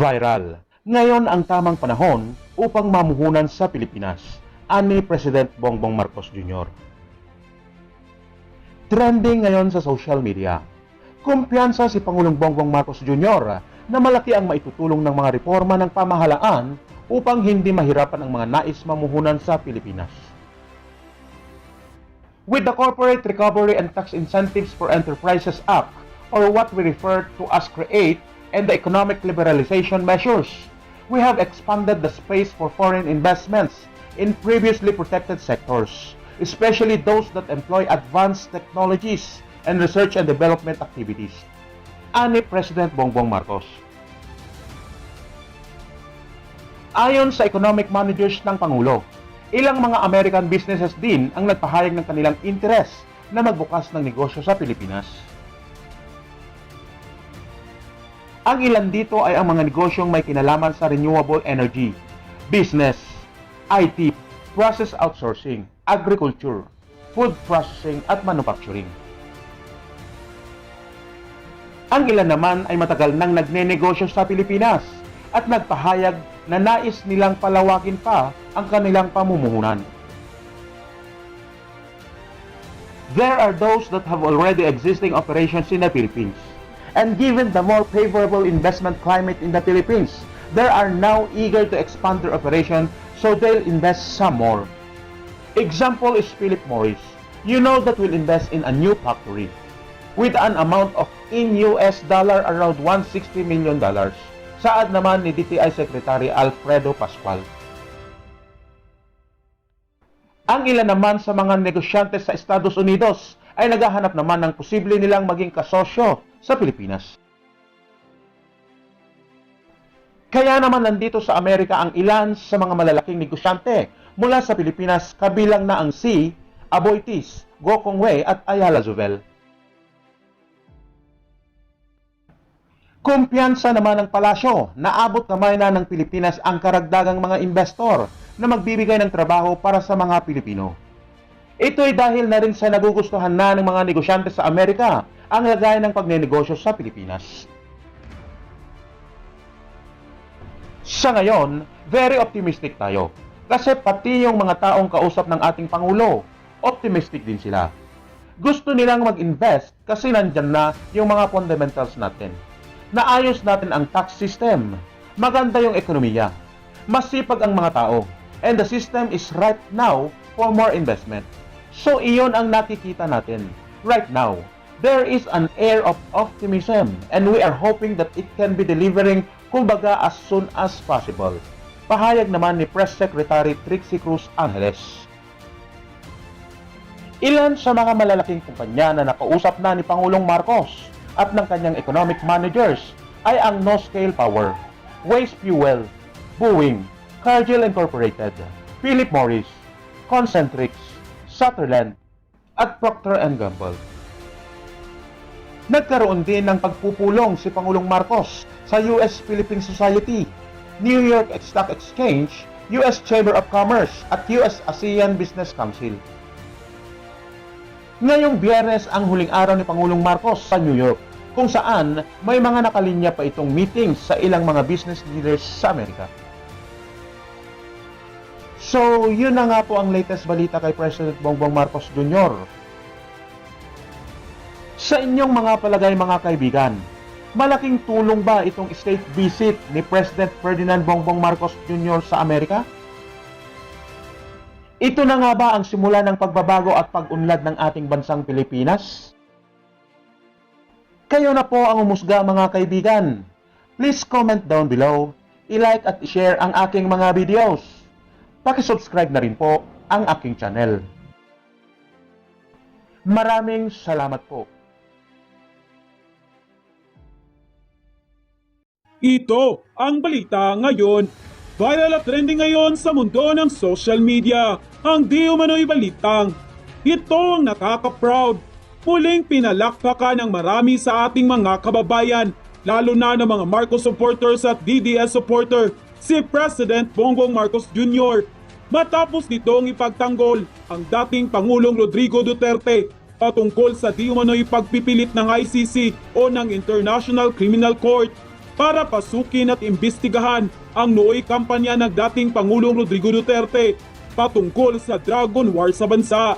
Viral. Ngayon ang tamang panahon upang mamuhunan sa Pilipinas, ani President Bongbong Marcos Jr. Trending ngayon sa social media. Kumpiyansa si Pangulong Bongbong Marcos Jr. na malaki ang maitutulong ng mga reforma ng pamahalaan upang hindi mahirapan ang mga nais mamuhunan sa Pilipinas. With the Corporate Recovery and Tax Incentives for Enterprises Act, or what we refer to as CREATE, and the economic liberalization measures, we have expanded the space for foreign investments in previously protected sectors, especially those that employ advanced technologies and research and development activities, ani President Bongbong Marcos. Ayon sa economic managers ng Pangulo, ilang mga American businesses din ang nagpahayag ng kanilang interes na magbukas ng negosyo sa Pilipinas. Ang ilan dito ay ang mga negosyong may kinalaman sa renewable energy, business, IT, process outsourcing, agriculture, food processing at manufacturing. Ang ilan naman ay matagal nang nagnenegosyo sa Pilipinas at nagpahayag na nais nilang palawakin pa ang kanilang pamumuhunan. There are those that have already existing operations in the Philippines. And given the more favorable investment climate in the Philippines, they are now eager to expand their operation so they'll invest some more. Example is Philip Morris. You know that will invest in a new factory with an amount of in US dollar around $160 million. Saad naman ni DTI Secretary Alfredo Pascual. Ang ilan naman sa mga negosyante sa Estados Unidos ay naghahanap naman ng posible nilang maging kasosyo sa Pilipinas. Kaya naman nandito sa Amerika ang ilan sa mga malalaking negosyante mula sa Pilipinas, kabilang na ang si Aboitiz, Gokong Wei at Ayala Zubel. Kumpiyansa naman ng palasyo na abot kamay na ng Pilipinas ang karagdagang mga investor na magbibigay ng trabaho para sa mga Pilipino. Ito'y dahil na rin sa nagugustuhan na ng mga negosyante sa Amerika ang lagay ng pagnenegosyo sa Pilipinas. Sa ngayon, very optimistic tayo. Kasi pati yung mga taong kausap ng ating Pangulo, optimistic din sila. Gusto nilang mag-invest kasi nandyan na yung mga fundamentals natin. Naayos natin ang tax system. Maganda yung ekonomiya. Masipag ang mga tao. And the system is right now for more investment. So iyon ang nakikita natin. Right now, there is an air of optimism and we are hoping that it can be delivering kumbaga as soon as possible. Pahayag naman ni Press Secretary Trixie Cruz Angeles. Ilan sa mga malalaking kumpanya na nakausap na ni Pangulong Marcos at ng kanyang economic managers ay ang No Scale Power, Waste Fuel, BUONG, Cargill Incorporated, Philip Morris, Concentrix, Sutherland, at Procter & Gamble. Nagkaroon din ng pagpupulong si Pangulong Marcos sa US-Philippine Society, New York Stock Exchange, US Chamber of Commerce at US-ASEAN Business Council. Ngayong Biyernes ang huling araw ni Pangulong Marcos sa New York, kung saan may mga nakalinya pa itong meetings sa ilang mga business leaders sa Amerika. So, yun na nga po ang latest balita kay President Bongbong Marcos Jr. Sa inyong mga palagay mga kaibigan, malaking tulong ba itong state visit ni President Ferdinand Bongbong Marcos Jr. sa Amerika? Ito na nga ba ang simula ng pagbabago at pag-unlad ng ating bansang Pilipinas? Kayo na po ang umusga mga kaibigan. Please comment down below, i-like at i-share ang aking mga videos. Paki-subscribe na rin po ang aking channel. Maraming salamat po. Ito ang balita ngayon. Viral at trending ngayon sa mundo ng social media. Ang di umano'y balitang. Ito ang nakaka-proud. Muling pinalakpakan ng marami sa ating mga kababayan, lalo na ng mga Marcos supporters at DDS supporter, si President Bongbong Marcos Jr. Matapos nitong ipagtanggol ang dating Pangulong Rodrigo Duterte patungkol sa di umano'y pagpipilit ng ICC o ng International Criminal Court. para pasukin at imbestigahan ang nooy kampanya ng dating Pangulong Rodrigo Duterte patungkol sa Dragon War sa bansa.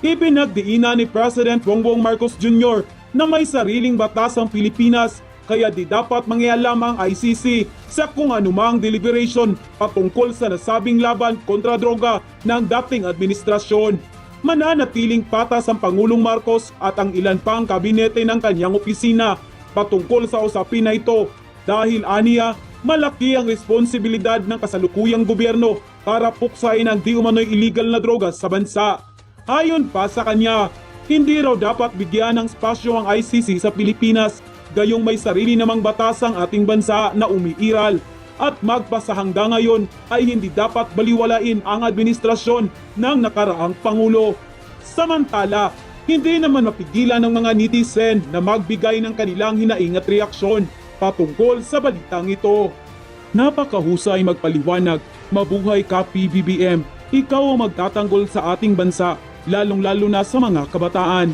Ipinagdiinan ni President Bongbong Marcos Jr. na may sariling batas ang Pilipinas kaya di dapat mangialam ang ICC sa kung anumang deliberation patungkol sa nasabing laban kontra droga ng dating administrasyon. Mananatiling patas ang Pangulong Marcos at ang ilan pang kabinete ng kanyang opisina patungkol sa usapin na ito dahil aniya malaki ang responsibilidad ng kasalukuyang gobyerno para puksain ang di umano'y illegal na droga sa bansa. Ayon pa sa kanya, hindi raw dapat bigyan ng spasyo ang ICC sa Pilipinas gayong may sarili namang batas ang ating bansa na umiiral at magpasa hanggang ngayon ay hindi dapat baliwalain ang administrasyon ng nakaraang Pangulo. Samantala, hindi naman mapigilan ng mga netizen na magbigay ng kanilang hinaing at reaksyon patungkol sa balitang ito. Napakahusay magpaliwanag, mabuhay ka PBBM, ikaw ang magtatanggol sa ating bansa, lalong-lalo na sa mga kabataan.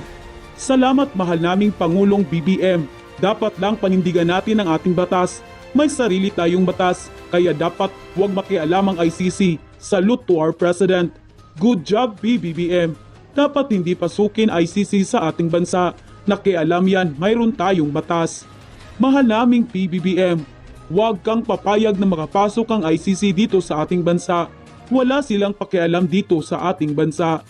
Salamat mahal naming Pangulong BBM. Dapat lang panindigan natin ang ating batas. May sarili tayong batas, kaya dapat huwag makialam ang ICC. Salute to our President. Good job BBBM. Dapat hindi pasukin ICC sa ating bansa. Nakialam yan, mayroon tayong batas. Mahal naming PBBM, huwag kang papayag na makapasok ang ICC dito sa ating bansa. Wala silang pakialam dito sa ating bansa.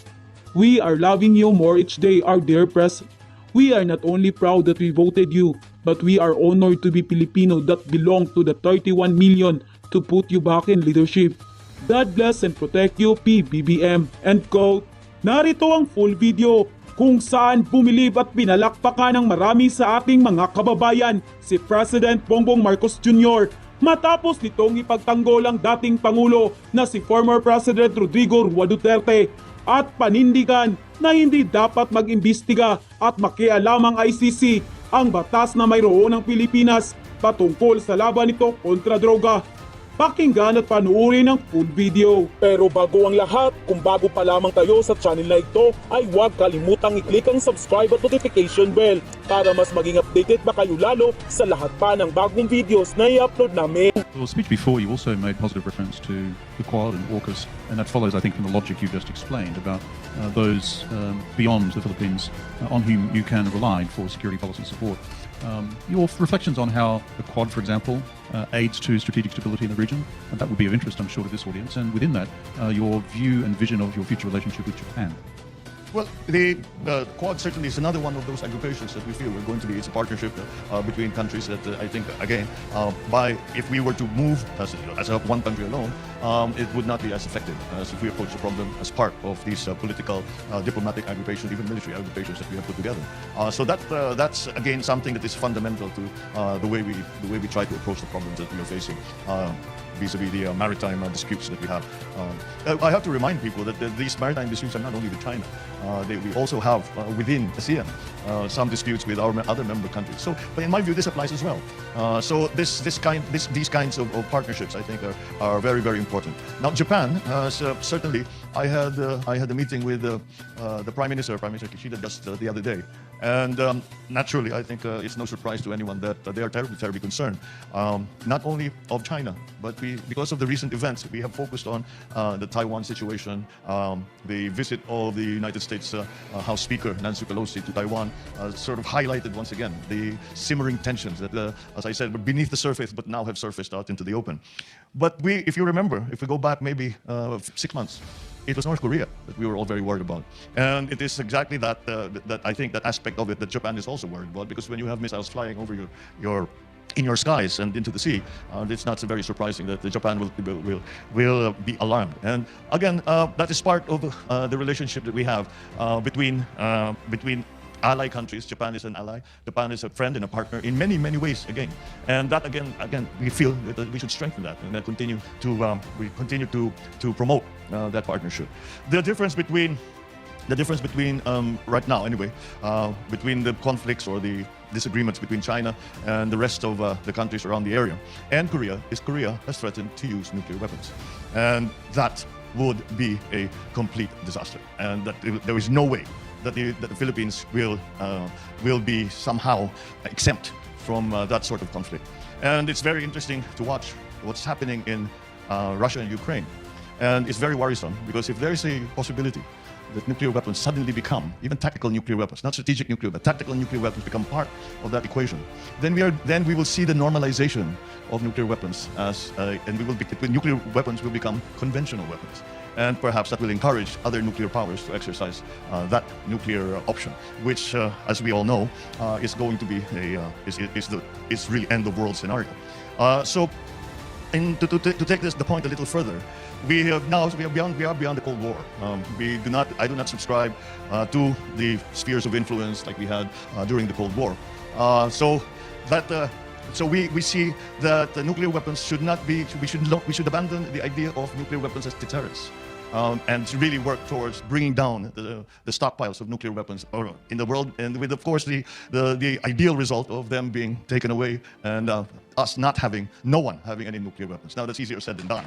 We are loving you more each day, our dear Pres. We are not only proud that we voted you, but we are honored to be Filipino that belong to the 31 million to put you back in leadership. God bless and protect you, PBBM. End quote. Narito ang full video kung saan bumilib at pinalakpakan ng marami sa ating mga kababayan si President Bongbong Marcos Jr. matapos nitong ipagtanggol ang dating Pangulo na si former President Rodrigo Duterte at panindigan na hindi dapat mag-imbestiga at makialam ang ICC ang batas na mayroon ng Pilipinas patungkol sa laban nito kontra droga. Pakinggan at panuorin ang full video. Pero bago ang lahat, kung bago pa lamang tayo sa channel na ito, ay huwag kalimutang i-click ang subscribe at notification bell para mas maging updated pa kayo lalo sa lahat pa ng bagong videos na i-upload namin. Well, speech before you also made positive reference to the Quad and AUKUS, and that follows, I think, from the logic you just explained about those beyond the Philippines on whom you can rely for security policy support. Your reflections on how the Quad, for example, aids to strategic stability in the region, and that would be of interest, I'm sure, to this audience, and within that, your view and vision of your future relationship with Japan. Well, the Quad certainly is another one of those agrupations that we feel we're going to be. It's a partnership between countries that I think, again, if we were to move as a one country alone, it would not be as effective as if we approach the problem as part of these political, diplomatic agrupations, even military agrupations that we have put together. So that's again something that is fundamental to the way we try to approach the problems that we are facing. Vis-a-vis the maritime disputes that we have. I have to remind people that these maritime disputes are not only with China. We also have within ASEAN some disputes with our other member countries. So, but in my view, this applies as well. So these kinds of partnerships, I think, are very, very important. Now, Japan, certainly, I had a meeting with the Prime Minister Kishida, just the other day. And naturally, I think it's no surprise to anyone that they are terribly, terribly concerned, not only of China, but because of the recent events, we have focused on the Taiwan situation, the visit of the United States House Speaker Nancy Pelosi to Taiwan, sort of highlighted once again the simmering tensions that, as I said, were beneath the surface, but now have surfaced out into the open. But if you remember, if we go back maybe 6 months, it was North Korea that we were all very worried about. And it is exactly that I think that aspect of it that Japan is also worried about, because when you have missiles flying over in your skies and into the sea, it's not so very surprising that Japan will be alarmed. And again, that is part of the relationship that we have between ally countries. Japan is an ally. Japan is a friend and a partner in many, many ways again. And that again, we feel that we should strengthen that and continue to promote that partnership. The difference between right now, anyway, between the conflicts or the disagreements between China and the rest of the countries around the area and Korea has threatened to use nuclear weapons, and that would be a complete disaster. And that there is no way that the Philippines will be somehow exempt from that sort of conflict. And it's very interesting to watch what's happening in Russia and Ukraine. And it's very worrisome because if there is a possibility that nuclear weapons suddenly become, even tactical nuclear weapons, not strategic nuclear, but tactical nuclear weapons become part of that equation, then we will see the normalization of nuclear weapons nuclear weapons will become conventional weapons. And perhaps that will encourage other nuclear powers to exercise that nuclear option, which, as we all know, is going to be is really end of world scenario. And to take the point a little further, we are beyond the Cold War. I do not subscribe to the spheres of influence like we had during the Cold War. So we see that nuclear weapons should not be. We should abandon the idea of nuclear weapons as deterrents. And to really work towards bringing down the stockpiles of nuclear weapons in the world, and with, of course, the ideal result of them being taken away and us no one having any nuclear weapons. Now, that's easier said than done.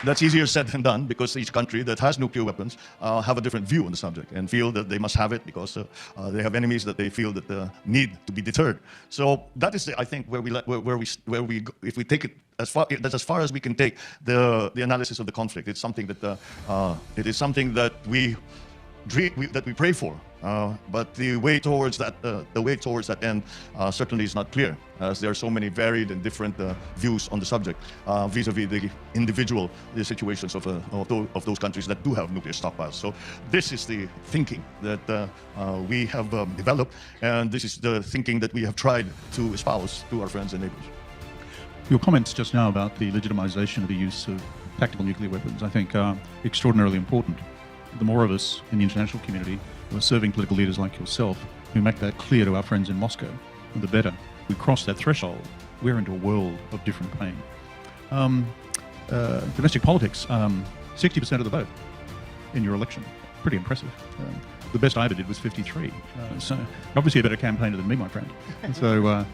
That's easier said than done because each country that has nuclear weapons have a different view on the subject and feel that they must have it because they have enemies that they feel that need to be deterred. So that is, I think, where we if we take it as far as we can take the analysis of the conflict. It's something that it is something that we pray for, but the way towards that end certainly is not clear, as there are so many varied and different views on the subject vis-a-vis the individual situations of those countries that do have nuclear stockpiles. So this is the thinking that we have developed, and this is the thinking that we have tried to espouse to our friends and neighbors. Your comments just now about the legitimization of the use of tactical nuclear weapons, I think, are extraordinarily important. The more of us in the international community who are serving political leaders like yourself who make that clear to our friends in Moscow, the better. We cross that threshold, we're into a world of different pain. Domestic politics, 60% of the vote in your election. Pretty impressive. The best I ever did was 53. So obviously a better campaigner than me, my friend. And so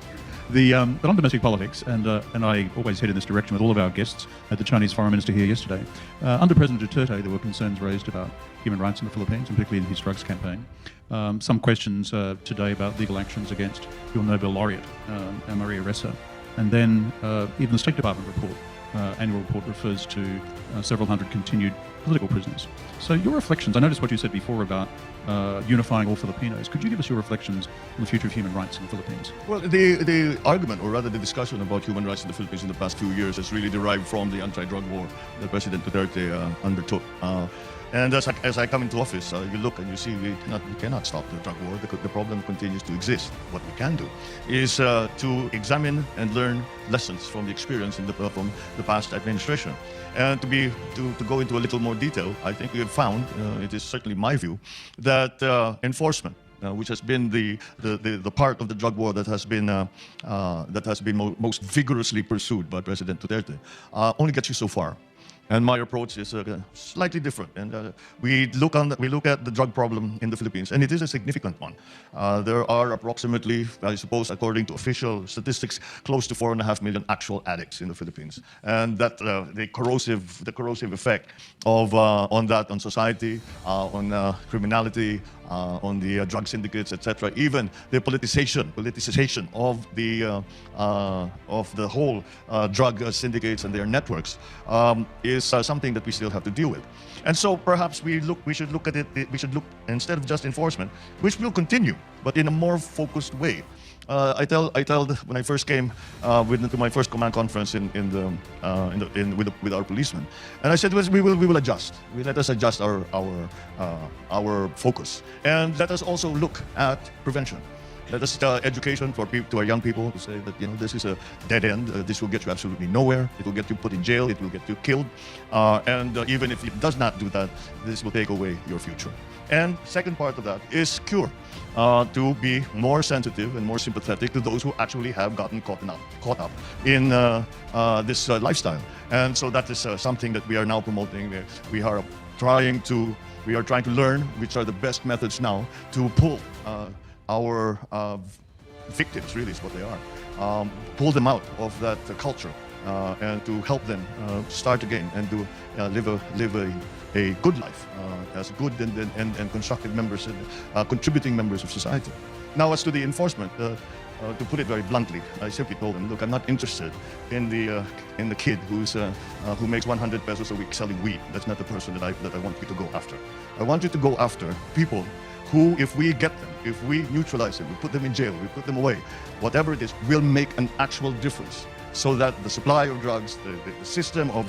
but on domestic politics, and I always head in this direction with all of our guests, had the Chinese Foreign Minister here yesterday. Under President Duterte, there were concerns raised about human rights in the Philippines, and particularly in his drugs campaign. Some questions today about legal actions against your Nobel laureate, Maria Ressa. And then even the State Department report, annual report, refers to several hundred continued political prisoners. So your reflections, I noticed what you said before about unifying all Filipinos. Could you give us your reflections on the future of human rights in the Philippines? Well, the argument, or rather the discussion about human rights in the Philippines in the past few years has really derived from the anti-drug war that President Duterte undertook. And as I come into office, you look and you see we cannot stop the drug war. The problem continues to exist. What we can do is to examine and learn lessons from the experience from the past administration. And to go into a little more detail, I think we have found, it is certainly my view, that enforcement, which has been the part of the drug war that has been most vigorously pursued by President Duterte, only gets you so far. And my approach is slightly different. And we look at the drug problem in the Philippines, and it is a significant one. There are approximately, I suppose, according to official statistics, close to 4.5 million actual addicts in the Philippines. And that the corrosive effect of on society, on criminality, on the drug syndicates, etc. Even the politicization of the whole drug syndicates and their networks is something that we still have to deal with. And so perhaps we should look at it. We should look, instead of just enforcement, which will continue, but in a more focused way. I tell when I first came to my first command conference with our policemen, and I said, we will adjust. Let us adjust our focus, and let us also look at prevention. Let us education to our young people to say that this is a dead end. This will get you absolutely nowhere. It will get you put in jail. It will get you killed. And even if it does not do that, this will take away your future. And second part of that is cure, to be more sensitive and more sympathetic to those who actually have gotten caught up in this lifestyle. And so that is something that we are now promoting. We are trying to learn which are the best methods now to pull our victims, really is what they are, pull them out of that culture and to help them start again and to live a good life as good and constructive members and contributing members of society. Now, as to the enforcement, to put it very bluntly, I simply told them, look, I'm not interested in the kid who makes 100 pesos a week selling weed. That's not the person that I want you to go after. I want you to go after people who, if we get them, if we neutralize them, we put them in jail, we put them away, whatever it is, will make an actual difference. So that the supply of drugs, the system of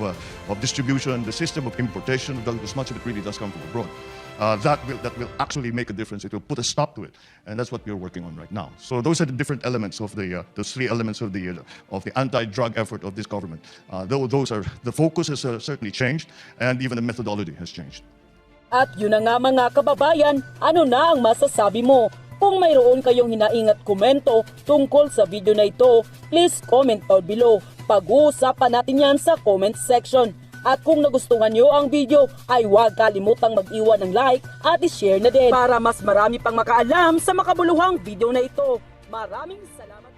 distribution, the system of importation of drugs, because much of it really does come from abroad, that will actually make a difference. It will put a stop to it, and that's what we're working on right now. So those are the different elements of those three elements of the anti-drug effort of this government. Those are the focus has certainly changed, and even the methodology has changed. At yun na nga mga kababayan, ano na ang masasabi mo? Kung mayroon kayong hinaing at komento tungkol sa video na ito, please comment down below. Pag-uusapan natin yan sa comment section. At kung nagustuhan nyo ang video, ay huwag kalimutang mag-iwan ng like at i-share na din para mas marami pang makaalam sa makabuluhang video na ito. Maraming salamat!